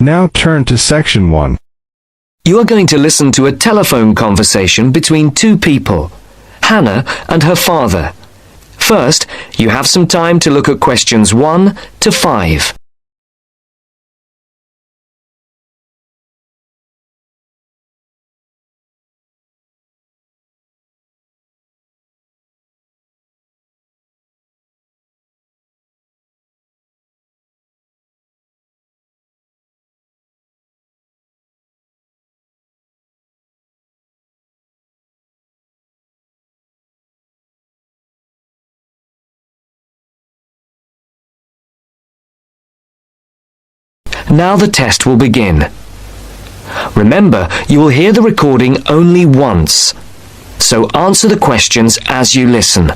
Now turn to Section 1. You are going to listen to a telephone conversation between two people, Hannah and her father. First, you have some time to look at questions 1 to 5. Now the test will begin. Remember, you will hear the recording only once, so answer the questions as you listen.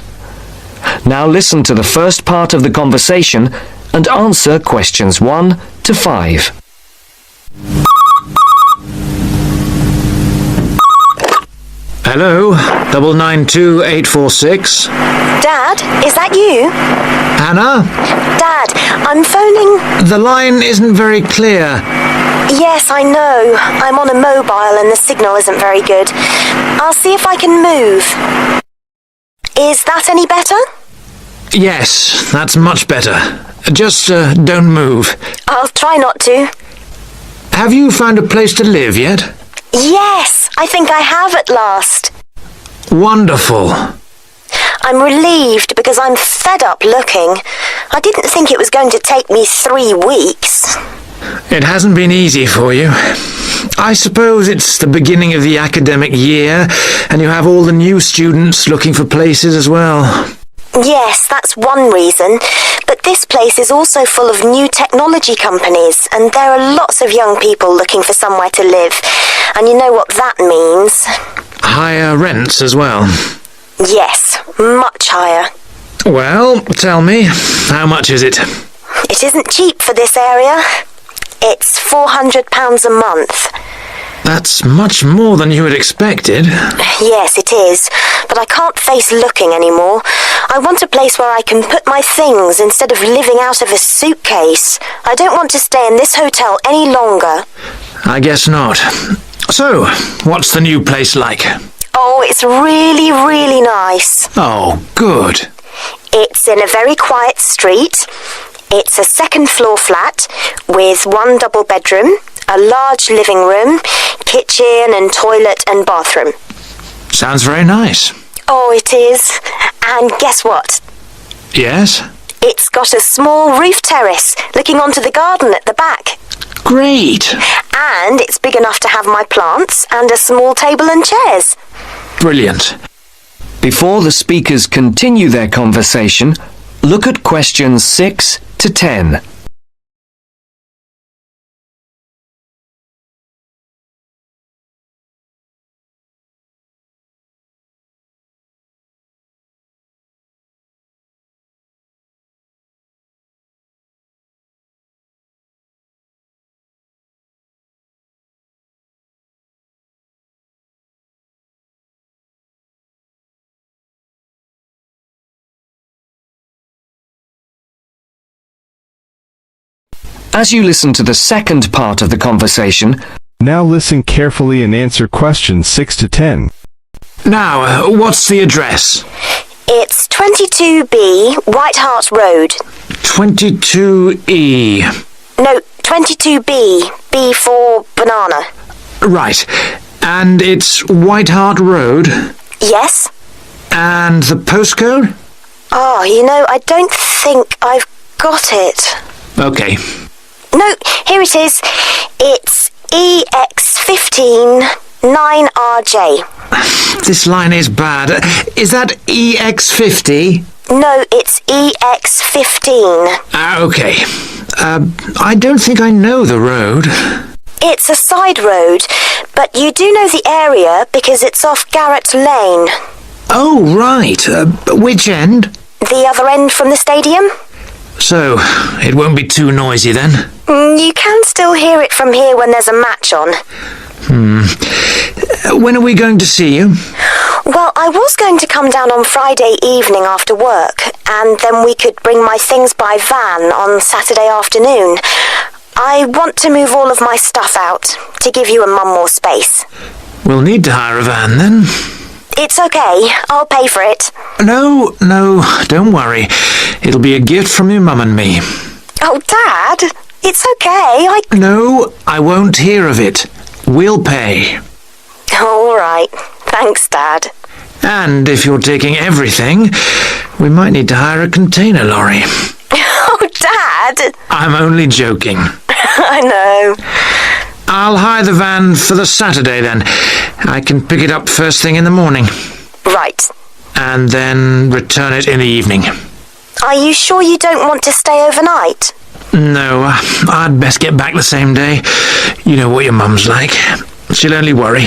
Now listen to the first part of the conversation and answer questions 1 to 5. Hello, 992846. Dad, is that you? Hannah? Dad, I'm phoning... The line isn't very clear. Yes, I know. I'm on a mobile and the signal isn't very good. I'll see if I can move. Is that any better? Yes, that's much better. Just don't move. I'll try not to. Have you found a place to live yet? Yes, I think I have at last. Wonderful. I'm relieved because I'm fed up looking. I didn't think it was going to take me 3 weeks. It hasn't been easy for you. I suppose it's the beginning of the academic year, and you have all the new students looking for places as well. Yes, that's one reason. But this place is also full of new technology companies, and there are lots of young people looking for somewhere to live. And you know what that means. Higher rents as well. Yes, much higher. Well, tell me, how much is it? It isn't cheap for this area. It's £400 a month. That's much more than you had expected. Yes, it is. But I can't face looking anymore. I want a place where I can put my things instead of living out of a suitcase. I don't want to stay in this hotel any longer. I guess not. So, what's the new place like? Oh, it's really, really nice. Oh, good. It's in a very quiet street. It's a second-floor flat with 1 double bedroom, a large living room, kitchen and toilet and bathroom. Sounds very nice. Oh, it is. And guess what? Yes? It's got a small roof terrace looking onto the garden at the back. Great. And it's big enough to have my plants and a small table and chairs. Brilliant. Before the speakers continue their conversation, look at questions 6 to 10. As you listen to the second part of the conversation, Now listen carefully and answer questions 6 to 10. Now, what's the address? It's 22B White Hart Road. 22E. No, 22B. B for banana. Right. And it's White Hart Road? Yes? And the postcode? Oh, you know, I don't think I've got it. Okay. No, here it is. It's EX15 9RJ. This line is bad. Is that EX50? No, it's EX15. Okay. I don't think I know the road. It's a side road, but you do know the area because it's off Garrett Lane. Oh, right. Which end? The other end from the stadium? So, it won't be too noisy then? You can still hear it from here when there's a match on. When are we going to see you? Well, I was going to come down on Friday evening after work, and then we could bring my things by van on Saturday afternoon. I want to move all of my stuff out to give you and Mum more space. We'll need to hire a van then. It's okay. I'll pay for it. No, don't worry. It'll be a gift from your mum and me. Oh, Dad, it's okay. No, I won't hear of it. We'll pay. All right. Thanks, Dad. And if you're taking everything, we might need to hire a container lorry. Oh, Dad! I'm only joking. I know. I'll hire the van for the Saturday then. I can pick it up first thing in the morning. Right. And then return it in the evening. Are you sure you don't want to stay overnight? No, I'd best get back the same day. You know what your mum's like. She'll only worry.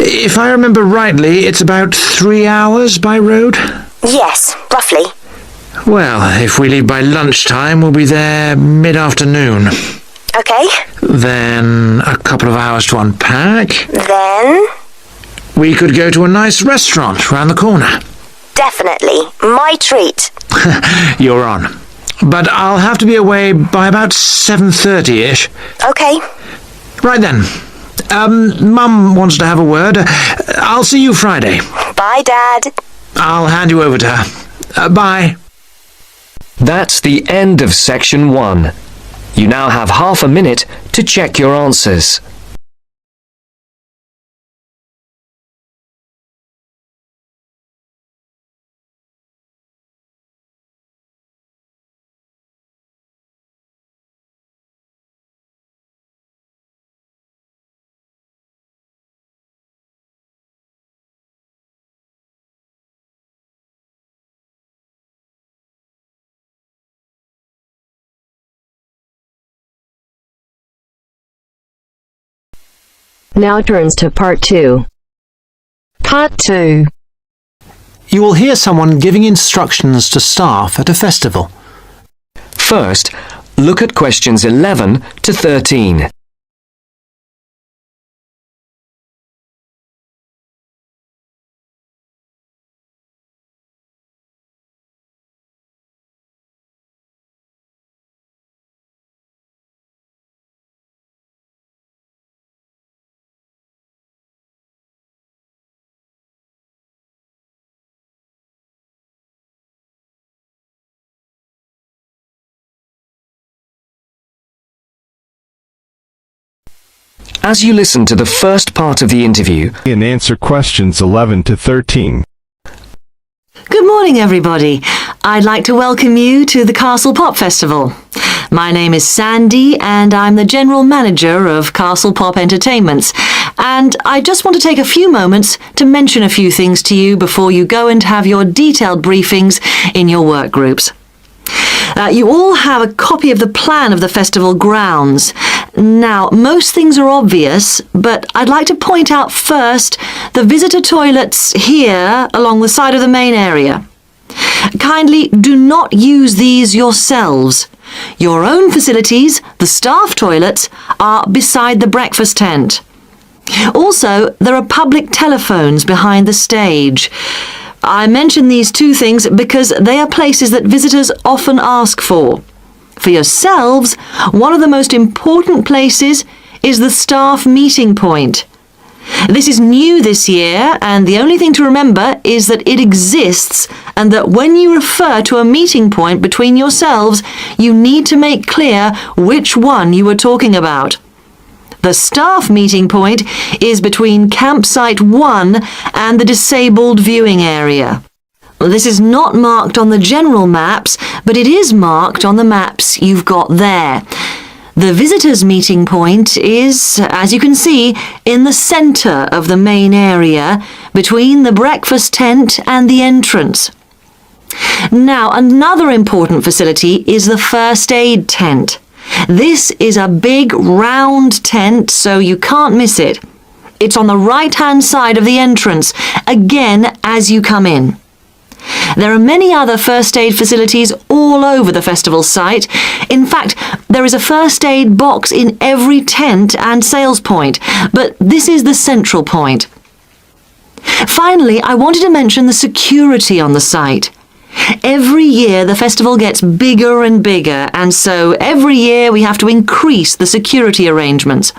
If I remember rightly, it's about 3 hours by road? Yes, roughly. Well, if we leave by lunchtime, we'll be there mid-afternoon. Okay. Then a couple of hours to unpack. Then? We could go to a nice restaurant round the corner. Definitely. My treat. You're on. But I'll have to be away by about 7:30-ish. Okay. Right then. Mum wants to have a word. I'll see you Friday. Bye, Dad. I'll hand you over to her. Bye. That's the end of section 1. You now have half a minute to check your answers. Now turns to Part 2. Part 2. You will hear someone giving instructions to staff at a festival. First, look at questions 11 to 13. As you listen to the first part of the interview, And answer questions 11 to 13. Good morning, everybody. I'd like to welcome you to the Castle Pop Festival. My name is Sandy, and I'm the General Manager of Castle Pop Entertainments. And I just want to take a few moments to mention a few things to you before you go and have your detailed briefings in your work groups. You all have a copy of the plan of the festival grounds. Now, most things are obvious, but I'd like to point out first the visitor toilets here along the side of the main area. Kindly do not use these yourselves. Your own facilities, the staff toilets, are beside the breakfast tent. Also, there are public telephones behind the stage. I mention these two things because they are places that visitors often ask for. For yourselves, one of the most important places is the staff meeting point. This is new this year, and the only thing to remember is that it exists and that when you refer to a meeting point between yourselves, you need to make clear which one you are talking about. The staff meeting point is between campsite 1 and the disabled viewing area. This is not marked on the general maps, but it is marked on the maps you've got there. The visitors' meeting point is, as you can see, in the centre of the main area, between the breakfast tent and the entrance. Now, another important facility is the first aid tent. This is a big round tent, so you can't miss it. It's on the right-hand side of the entrance, again as you come in. There are many other first aid facilities all over the festival site. In fact, there is a first aid box in every tent and sales point, but this is the central point. Finally, I wanted to mention the security on the site. Every year the festival gets bigger and bigger, and so every year we have to increase the security arrangements.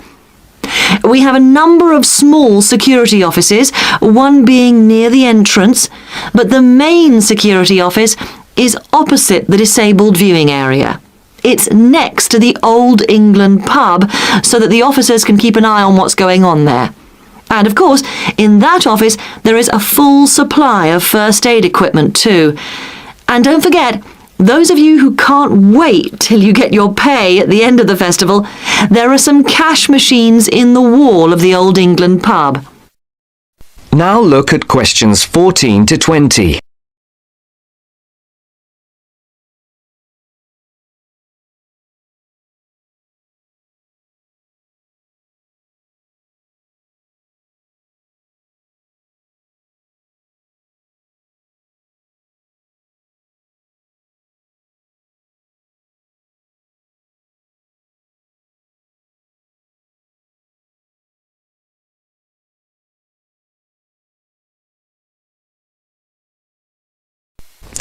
We have a number of small security offices, one being near the entrance, but the main security office is opposite the disabled viewing area. It's next to the Old England pub, so that the officers can keep an eye on what's going on there. And of course, in that office there is a full supply of first aid equipment too. And don't forget, those of you who can't wait till you get your pay at the end of the festival, there are some cash machines in the wall of the Old England pub. Now look at questions 14 to 20.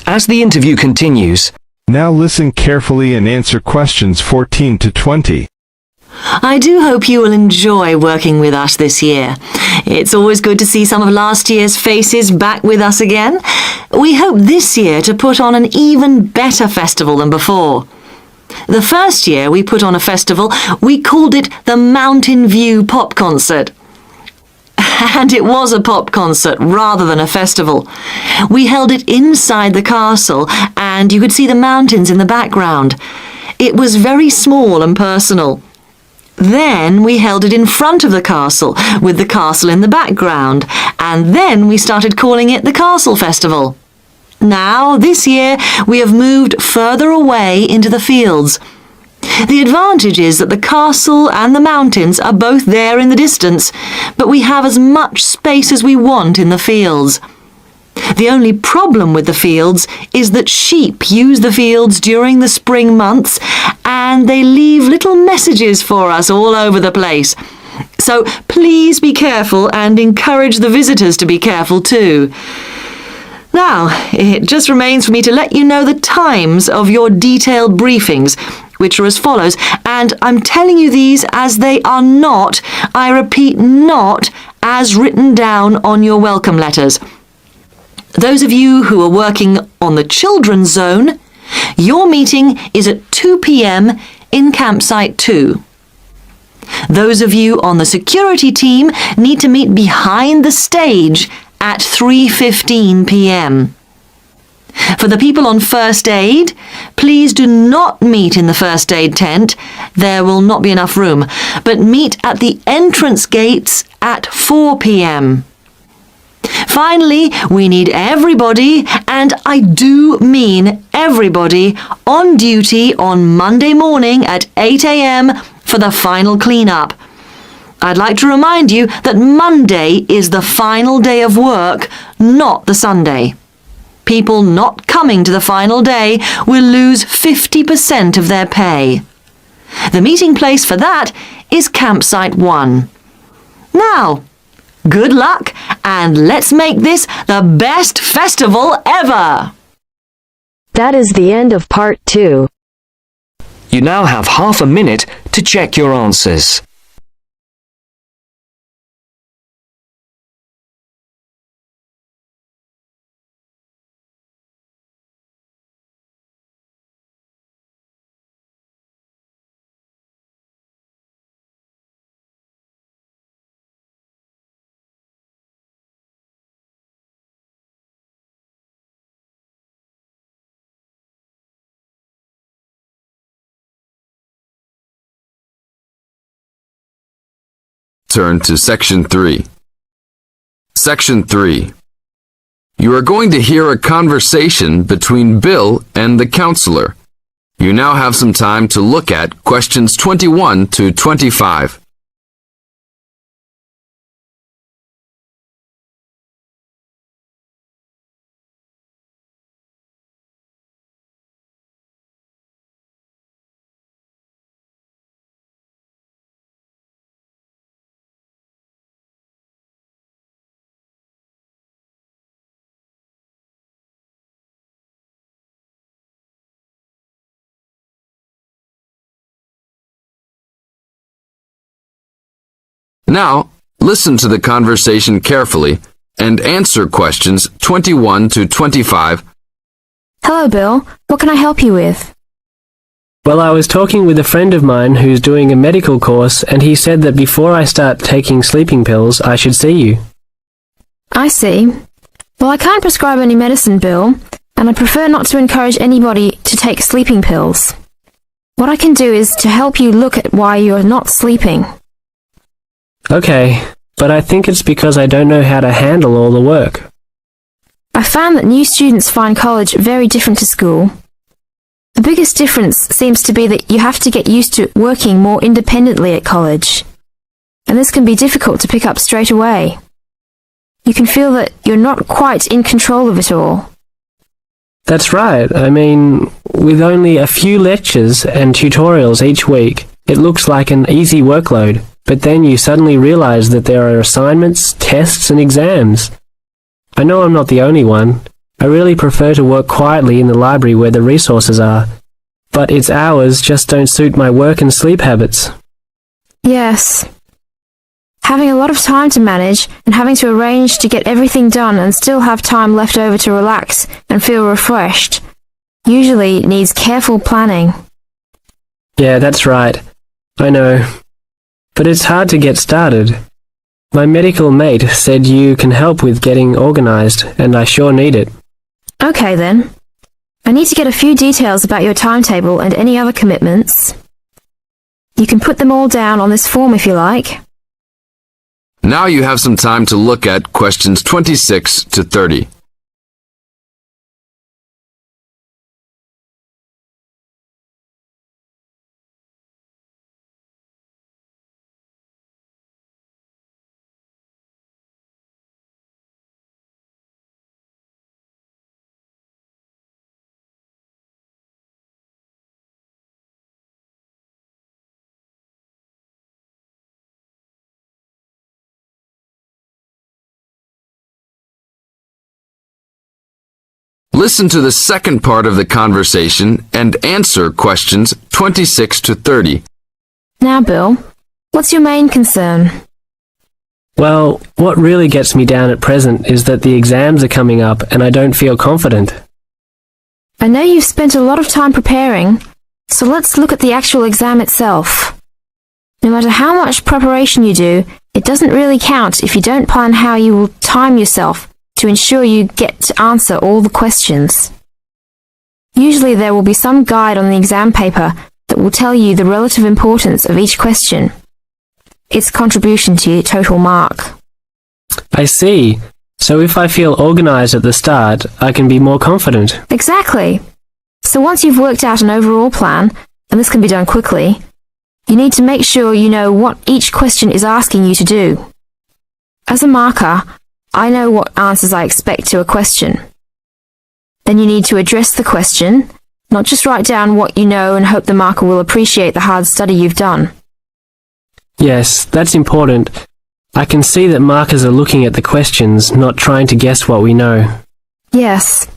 As the interview continues, Now listen carefully and answer questions 14 to 20. I do hope you will enjoy working with us this year. It's always good to see some of last year's faces back with us again. We hope this year to put on an even better festival than before. The first year we put on a festival, we called it the Mountain View Pop Concert. And it was a pop concert rather than a festival. We held it inside the castle and you could see the mountains in the background. It was very small and personal. Then we held it in front of the castle with the castle in the background, and then we started calling it the Castle Festival. Now, this year, we have moved further away into the fields. The advantage is that the castle and the mountains are both there in the distance, but we have as much space as we want in the fields. The only problem with the fields is that sheep use the fields during the spring months and they leave little messages for us all over the place. So please be careful and encourage the visitors to be careful too. Now, it just remains for me to let you know the times of your detailed briefings, which are as follows, and I'm telling you these as they are not, I repeat, not as written down on your welcome letters. Those of you who are working on the children's zone, your meeting is at 2 p.m. in campsite 2. Those of you on the security team need to meet behind the stage at 3:15 p.m. For the people on first aid, please do not meet in the first aid tent. There will not be enough room, but meet at the entrance gates at 4 p.m. Finally, we need everybody, and I do mean everybody, on duty on Monday morning at 8 a.m. for the final clean-up. I'd like to remind you that Monday is the final day of work, not the Sunday. People not coming to the final day will lose 50% of their pay. The meeting place for that is campsite 1. Now, good luck, and let's make this the best festival ever! That is the end of part 2. you now have half a minute to check your answers. Turn to Section 3. Section 3. You are going to hear a conversation between Bill and the counselor. You now have some time to look at questions 21 to 25. Now, listen to the conversation carefully and answer questions 21 to 25. Hello, Bill. What can I help you with? Well, I was talking with a friend of mine who's doing a medical course, and he said that before I start taking sleeping pills, I should see you. I see. Well, I can't prescribe any medicine, Bill, and I prefer not to encourage anybody to take sleeping pills. What I can do is to help you look at why you're not sleeping. Okay, but I think it's because I don't know how to handle all the work. I found that new students find college very different to school. The biggest difference seems to be that you have to get used to working more independently at college, and this can be difficult to pick up straight away. You can feel that you're not quite in control of it all. That's right. I mean, with only a few lectures and tutorials each week, it looks like an easy workload, but then you suddenly realize that there are assignments, tests, and exams. I know I'm not the only one. I really prefer to work quietly in the library where the resources are, but its hours just don't suit my work and sleep habits. Yes. Having a lot of time to manage and having to arrange to get everything done and still have time left over to relax and feel refreshed usually needs careful planning. Yeah, that's right. I know. But it's hard to get started. My medical mate said you can help with getting organized, and I sure need it. Okay then. I need to get a few details about your timetable and any other commitments. You can put them all down on this form if you like. Now you have some time to look at questions 26 to 30. Listen to the second part of the conversation and answer questions 26 to 30. Now, Bill, what's your main concern? Well, what really gets me down at present is that the exams are coming up and I don't feel confident. I know you've spent a lot of time preparing, so let's look at the actual exam itself. No matter how much preparation you do, it doesn't really count if you don't plan how you will time yourself to ensure you get to answer all the questions. Usually there will be some guide on the exam paper that will tell you the relative importance of each question, its contribution to your total mark. I see. So if I feel organized at the start, I can be more confident. Exactly. So once you've worked out an overall plan, and this can be done quickly, you need to make sure you know what each question is asking you to do. As a marker, I know what answers I expect to a question. Then you need to address the question, not just write down what you know and hope the marker will appreciate the hard study you've done. Yes, that's important. I can see that markers are looking at the questions, not trying to guess what we know. Yes.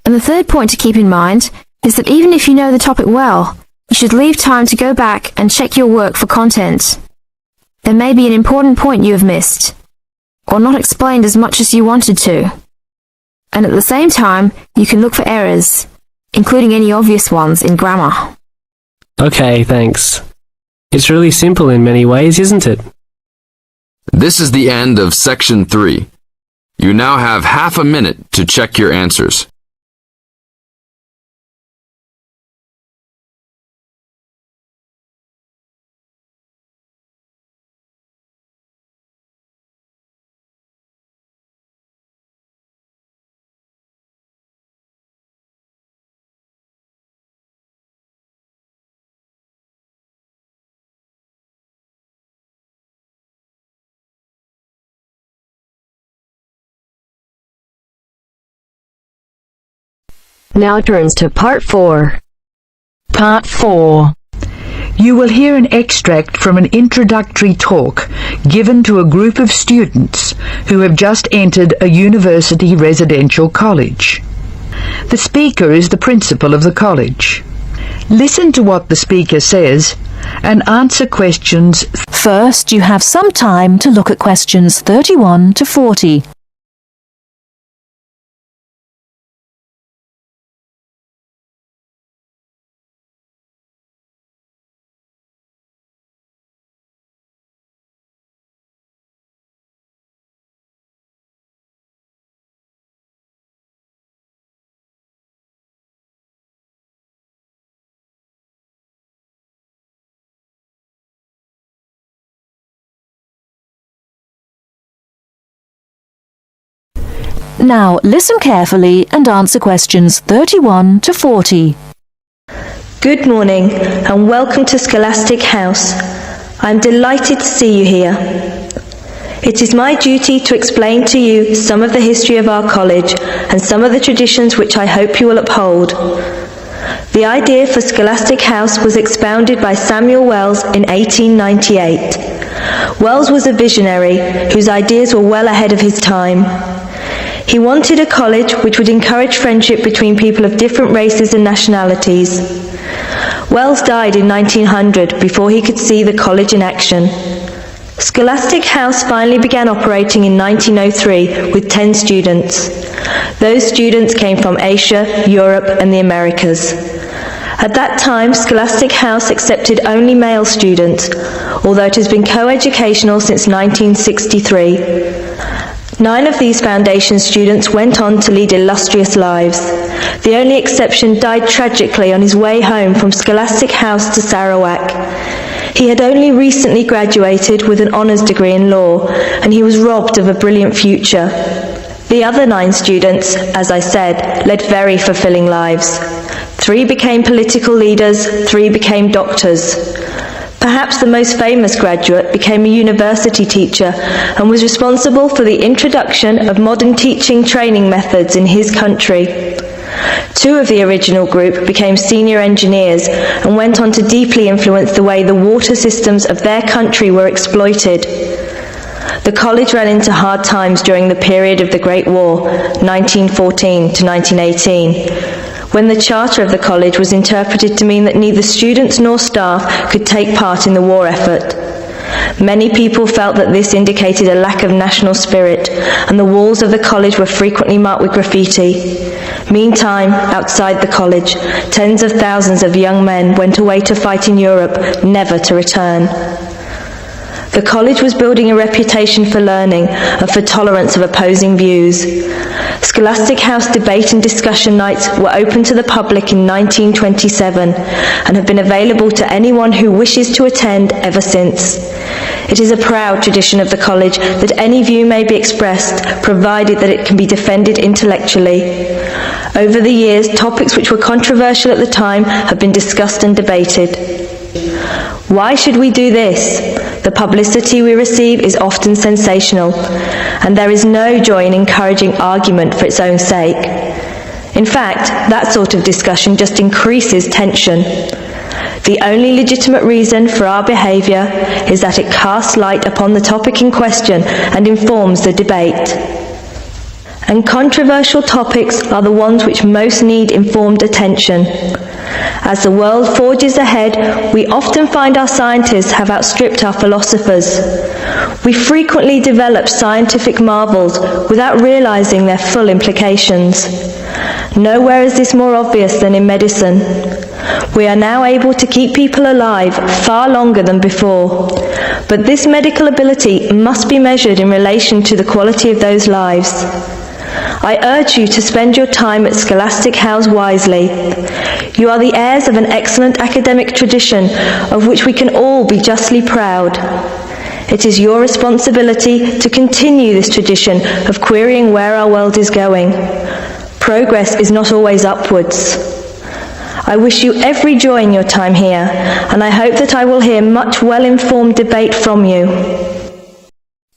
And the third point to keep in mind is that even if you know the topic well, you should leave time to go back and check your work for content. There may be an important point you have missed, or not explained as much as you wanted to. And at the same time, you can look for errors, including any obvious ones in grammar. Okay, thanks. It's really simple in many ways, isn't it? This is the end of section 3. You now have half a minute to check your answers. Now turns to Part 4. Part 4. You will hear an extract from an introductory talk given to a group of students who have just entered a university residential college. The speaker is the principal of the college. Listen to what the speaker says and answer questions. First, you have some time to look at questions 31 to 40. Now, listen carefully and answer questions 31 to 40. Good morning and welcome to Scholastic House. I am delighted to see you here. It is my duty to explain to you some of the history of our college and some of the traditions which I hope you will uphold. The idea for Scholastic House was expounded by Samuel Wells in 1898. Wells was a visionary whose ideas were well ahead of his time. He wanted a college which would encourage friendship between people of different races and nationalities. Wells died in 1900 before he could see the college in action. Scholastic House finally began operating in 1903 with 10 students. Those students came from Asia, Europe and the Americas. At that time, Scholastic House accepted only male students, although it has been co-educational since 1963. 9 of these foundation students went on to lead illustrious lives. The only exception died tragically on his way home from Scholastic House to Sarawak. He had only recently graduated with an honours degree in law, and he was robbed of a brilliant future. The other 9 students, as I said, led very fulfilling lives. 3 became political leaders, 3 became doctors. Perhaps the most famous graduate became a university teacher and was responsible for the introduction of modern teaching training methods in his country. 2 of the original group became senior engineers and went on to deeply influence the way the water systems of their country were exploited. The college ran into hard times during the period of the Great War, 1914 to 1918. When the charter of the college was interpreted to mean that neither students nor staff could take part in the war effort. Many people felt that this indicated a lack of national spirit, and the walls of the college were frequently marked with graffiti. Meantime, outside the college, tens of thousands of young men went away to fight in Europe, never to return. The college was building a reputation for learning and for tolerance of opposing views. Scholastic House debate and discussion nights were open to the public in 1927 and have been available to anyone who wishes to attend ever since. It is a proud tradition of the college that any view may be expressed, provided that it can be defended intellectually. Over the years, topics which were controversial at the time have been discussed and debated. Why should we do this? The publicity we receive is often sensational, and there is no joy in encouraging argument for its own sake. In fact, that sort of discussion just increases tension. The only legitimate reason for our behaviour is that it casts light upon the topic in question and informs the debate. And controversial topics are the ones which most need informed attention. As the world forges ahead, we often find our scientists have outstripped our philosophers. We frequently develop scientific marvels without realizing their full implications. Nowhere is this more obvious than in medicine. We are now able to keep people alive far longer than before, but this medical ability must be measured in relation to the quality of those lives. I urge you to spend your time at Scholastic House wisely. You are the heirs of an excellent academic tradition of which we can all be justly proud. It is your responsibility to continue this tradition of querying where our world is going. Progress is not always upwards. I wish you every joy in your time here, and I hope that I will hear much well-informed debate from you.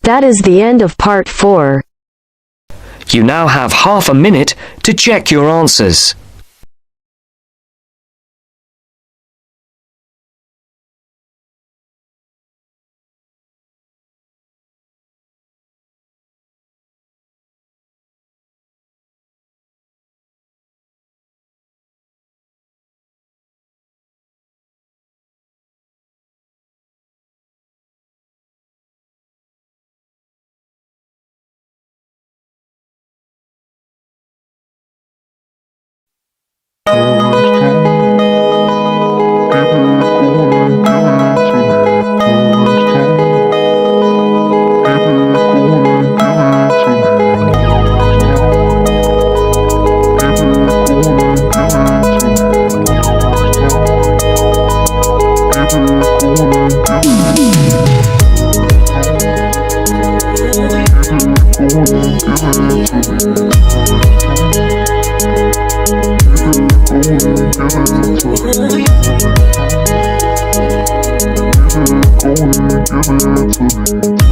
That is the end of part 4. You now have half a minute to check your answers. Give it to me.